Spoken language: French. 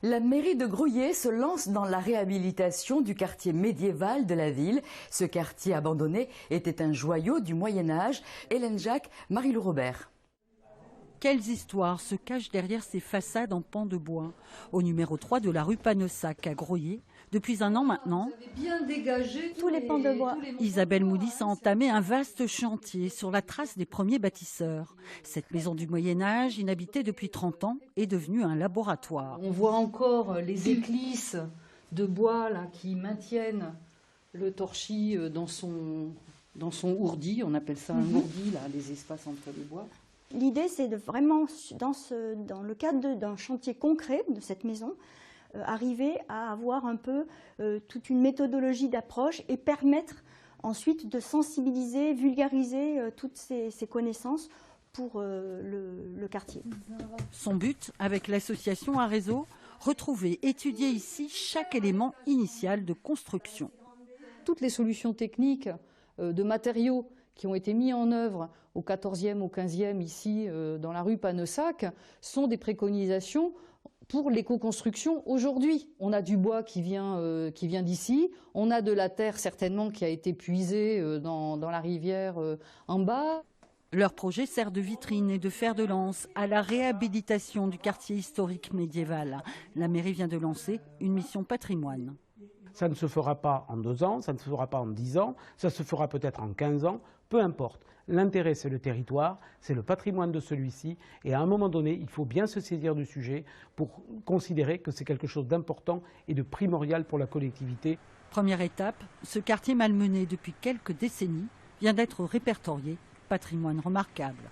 La mairie de Grouillé se lance dans la réhabilitation du quartier médiéval de la ville. Ce quartier abandonné était un joyau du Moyen-Âge. Hélène Jacques, Marie-Lou Robert. Quelles histoires se cachent derrière ces façades en pans de bois? Au numéro 3 de la rue Panossac à Grouillé, depuis un an maintenant, bien dégagé tous les pans de bois. Isabelle Moudis a entamé un vaste chantier sur la trace des premiers bâtisseurs. Cette maison du Moyen-Âge, inhabitée depuis 30 ans, est devenue un laboratoire. On voit encore les éclisses de bois là, qui maintiennent le torchis dans son ourdi. On appelle ça un ourdi, là, les espaces entre les bois. L'idée, c'est de vraiment, dans le cadre d'un chantier concret de cette maison, arriver à avoir un peu toute une méthodologie d'approche et permettre ensuite de sensibiliser, vulgariser toutes ces connaissances pour le quartier. Son but, avec l'association Arezo, retrouver, étudier ici chaque élément initial de construction. Toutes les solutions techniques de matériaux qui ont été mis en œuvre au 14e, au 15e, ici, dans la rue Panossac, sont des préconisations pour l'éco-construction aujourd'hui. On a du bois qui vient d'ici, on a de la terre certainement qui a été puisée dans la rivière en bas. Leur projet sert de vitrine et de fer de lance à la réhabilitation du quartier historique médiéval. La mairie vient de lancer une mission patrimoine. Ça ne se fera pas en 2 ans, ça ne se fera pas en 10 ans, ça se fera peut-être en 15 ans, peu importe. L'intérêt, c'est le territoire, c'est le patrimoine de celui-ci. Et à un moment donné, il faut bien se saisir du sujet pour considérer que c'est quelque chose d'important et de primordial pour la collectivité. Première étape, ce quartier malmené depuis quelques décennies vient d'être répertorié patrimoine remarquable.